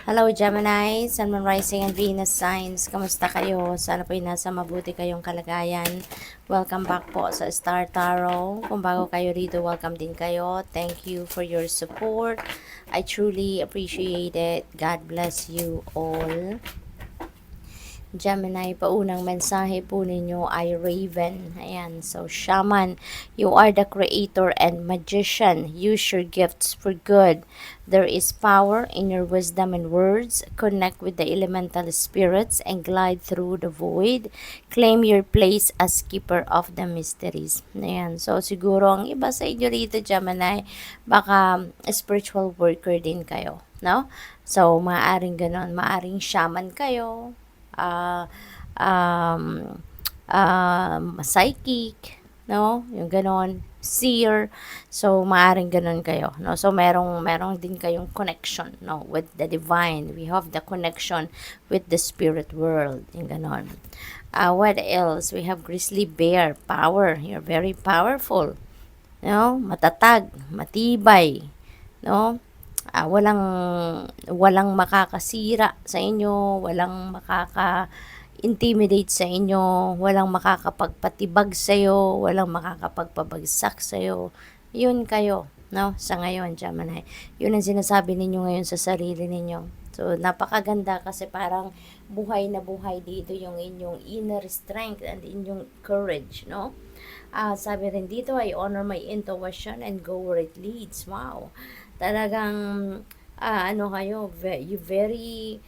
Hello Gemini, Sun, Moon, Rising, and Venus signs. Kamusta kayo? Sana po'y nasa mabuti kayong kalagayan. Welcome back po sa Star Tarot. Kung bago kayo rito, welcome din kayo. Thank you for your support. I truly appreciate it. God bless you all. Gemini, paunang mensahe po ninyo ay Raven. Ayan, so Shaman, you are the creator and magician. Use your gifts for good. There is power in your wisdom and words. Connect with the elemental spirits and glide through the void. Claim your place as keeper of the mysteries. Ayan, so siguro ang iba sa inyo rito, Gemini, baka spiritual worker din kayo, no? So, maaring ganon, maaring shaman kayo, uh, um, psychic, no? Yung ganon, seer. So, maaring ganon kayo, no? So, merong din kayong connection, no? With the divine. We have the connection with the spirit world. Yung ganon. What else? We have grizzly bear, power. You're very powerful. No? Matatag, matibay, no? Walang makakasira sa inyo, walang makaka-intimidate sa inyo, walang makakapagpatibag sa iyo, walang makakapagpabagsak sa iyo. Yun kayo, no? Sa ngayon, Gemini. Yun ang sinasabi ninyo ngayon sa sarili ninyo. So, napakaganda kasi parang buhay na buhay dito yung inyong inner strength and inyong courage, no? Sabi rin dito, I honor my intuition and go where it leads. Wow. Talagang, ano kayo, you very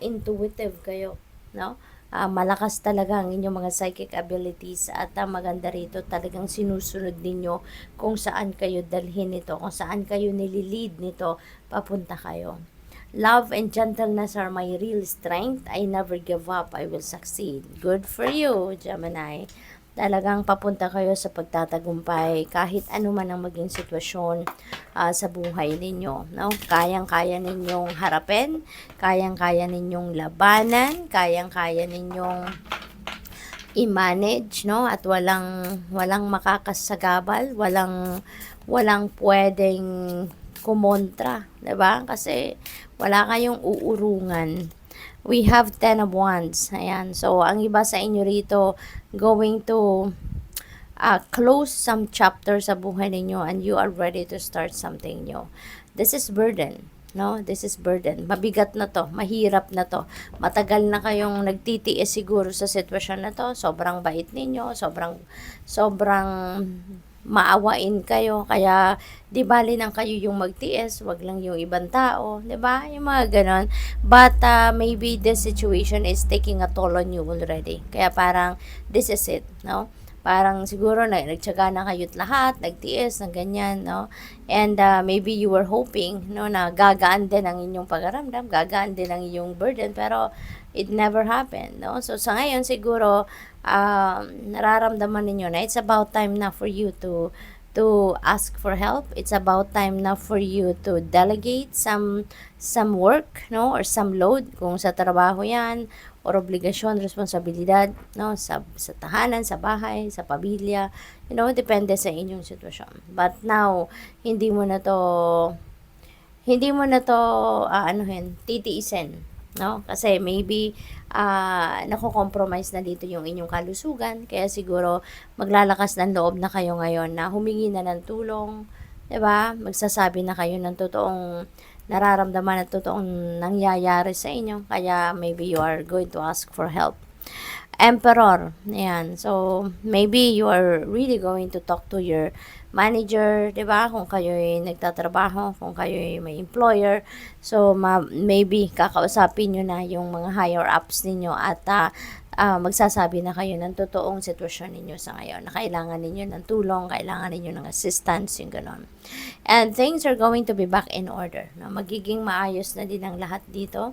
intuitive kayo, no? Malakas talaga ang inyong mga psychic abilities at maganda rito talagang sinusunod ninyo kung saan kayo dalhin nito, kung saan kayo nililid nito, papunta kayo. Love and gentleness are my real strength. I never give up. I will succeed. Good for you, Gemini. Talagang papunta kayo sa pagtatagumpay kahit ano man ang maging sitwasyon sa buhay ninyo, no? Kayang-kaya ninyong harapin, kayang-kaya ninyong labanan, kayang-kaya ninyong i-manage, no? At walang makakasagabal, walang pwedeng kumontra, 'di ba? Kasi wala kayong uurungan. We have 10 of Wands. Ayan. So, ang iba sa inyo rito, going to close some chapter sa buhay ninyo and you are ready to start something new. This is burden. No, this is burden. Mabigat na to, mahirap na to. Matagal na kayong nagtitiis siguro sa sitwasyon na to. Sobrang bait ninyo, sobrang maawain kayo. Kaya, di bali nang kayo yung magtiis, wag lang yung ibang tao. Di ba? Yung mga ganon. But, maybe this situation is taking a toll on you already. Kaya parang, this is it, no? Parang siguro nagtiyaga na kayo't lahat, nagtiis, ng ganyan, no? And maybe you were hoping, no, na gagaan din ang inyong pagaramdam, gagaan din ang inyong burden, pero it never happened, no? So sa ngayon siguro nararamdaman ninyo na it's about time na for you to ask for help. It's about time na for you to delegate some work, no, or some load kung sa trabaho 'yan or obligasyon, responsibilidad, no, sa tahanan, sa bahay, sa pamilya, you know, depende sa inyong sitwasyon. But now, hindi mo na to titiisin, no? Kasi maybe nako-compromise na dito yung inyong kalusugan, kaya siguro maglalakas ng loob na kayo ngayon na humingi na ng tulong, 'di ba? Magsasabi na kayo ng totoong nararamdaman at totoong nangyayari sa inyo, kaya maybe you are going to ask for help. Emperor, ayan. So, maybe you are really going to talk to your manager, di ba? Kung kayo'y nagtatrabaho, kung kayo'y may employer. So, maybe kakausapin nyo na yung mga higher ups ninyo at magsasabi na kayo ng totoong sitwasyon ninyo sa ngayon, na kailangan ninyo ng tulong, kailangan ninyo ng assistance, yung ganon. And things are going to be back in order. No? Magiging maayos na din ang lahat dito.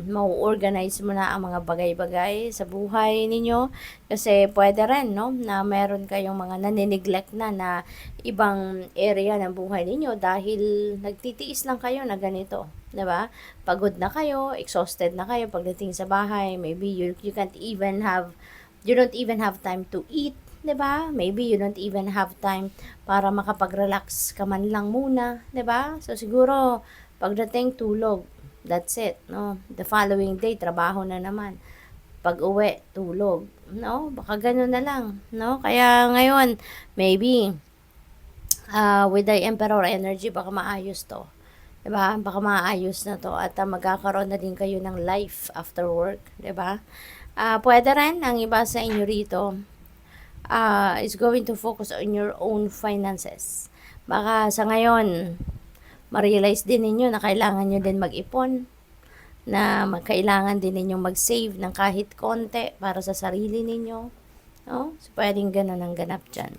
Ma-organize mo na ang mga bagay-bagay sa buhay ninyo. Kasi pwede rin, no, na meron kayong mga nanineglect na ibang area ng buhay ninyo dahil nagtitiis lang kayo na ganito. 'Di ba? Pagod na kayo, exhausted na kayo pagdating sa bahay. Maybe you don't even have time to eat, 'di ba? Maybe you don't even have time para makapag-relax ka man lang muna, 'di ba? So siguro Pagdating tulog, that's it, no? The following day, trabaho na naman. Pag-uwi, tulog, no? Baka gano'n na lang, no? Kaya ngayon, maybe, with the Emperor energy, baka maayos to. Diba? Baka maayos na to at magkakaroon na din kayo ng life after work. Diba? Pwede rin, ang iba sa inyo rito, is going to focus on your own finances. Baka sa ngayon, ma-realize din ninyo na kailangan nyo din mag-ipon, na kailangan din ninyong mag-save ng kahit konti para sa sarili ninyo. No? So, pwedeng ganun ang ganap dyan.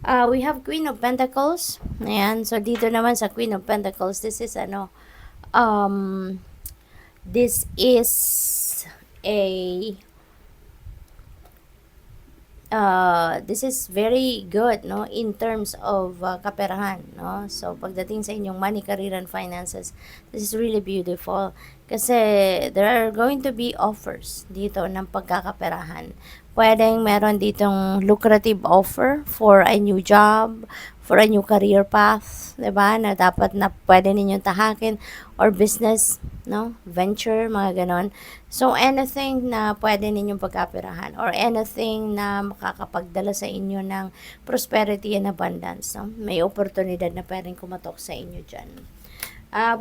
We have Queen of Pentacles. Ayan. So, dito naman sa Queen of Pentacles, this is this is a this is very good, no, in terms of kaperahan, no. So pagdating sa inyong money, career, and finances, this is really beautiful kasi there are going to be offers dito ng pagkakaperahan. Pwedeng meron ditong lucrative offer for a new job, for a new career path, 'di ba? Na dapat na pwede ninyong tahakin, or business, no? Venture, mga ganon. So anything na pwede ninyong pagkaperahan, or anything na makakapagdala sa inyo ng prosperity and abundance, no? May oportunidad na pwedeng kumatok sa inyo diyan.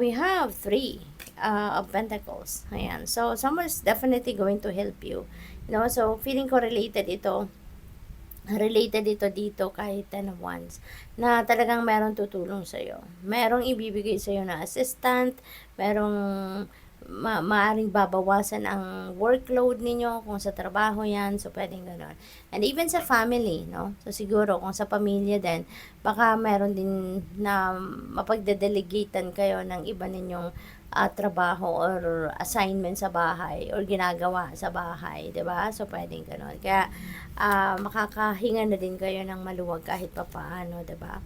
We have 3 of Pentacles. Ayan. So someone is definitely going to help you. You know, so feeling ko related ito dito kahit 10 of Wands, na talagang merong tutulong sa'yo. Merong ibibigay sa'yo na assistant, merong maaring babawasan ang workload ninyo kung sa trabaho yan, so pwedeng gano'n. And even sa family, no? So siguro kung sa pamilya din, baka meron din na mapagdedelegatean kayo ng iba ninyong trabaho or assignment sa bahay or ginagawa sa bahay, 'di ba? So pwedeng gano'n. Kaya makakahinga na din kayo ng maluwag kahit papaano, 'di ba?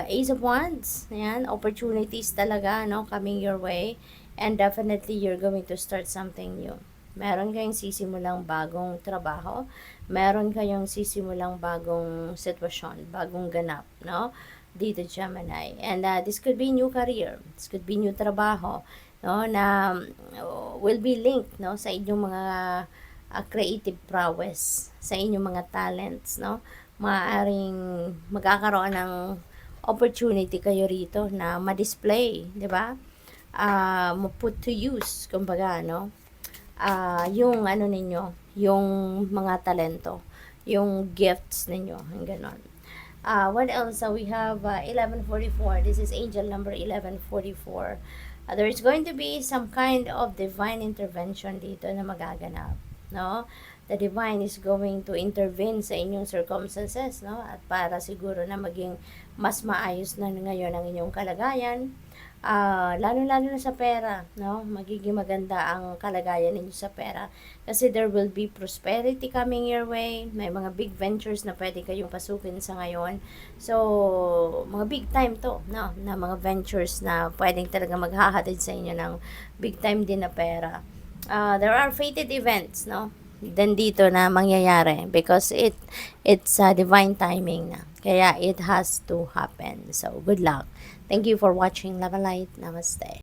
Ace of Wands, ayan, opportunities talaga, no, coming your way, and definitely you're going to start something new. Meron kayong sisimulang bagong trabaho, meron kayong sisimulang bagong sitwasyon, bagong ganap, no? Dito Gemini. And this could be new career, this could be new trabaho, no, na will be linked, no, sa inyong mga creative prowess, sa inyong mga talents, no. Maaaring magkakaroon ng opportunity kayo rito na ma-display, 'di ba? Put to use, kumbaga, no? Yung ano ninyo, yung mga talento, yung gifts ninyo, yung ganon. What else? We have 1144. This is angel number 1144. There is going to be some kind of divine intervention dito na magaganap, no? The divine is going to intervene sa inyong circumstances, no? At para siguro na maging mas maayos na ngayon ang inyong kalagayan. Lalo-lalo na sa pera, no? Magiging maganda ang kalagayan ninyo sa pera. Kasi there will be prosperity coming your way. May mga big ventures na pwede kayong pasukin sa ngayon. So, mga big time to, no? Na mga ventures na pwedeng talaga maghahatid sa inyo ng big time din na pera. There are fated events, no? Then dito na mangyayari because it's divine timing na. Kaya it has to happen. So, good luck. Thank you for watching. Love and light. Namaste.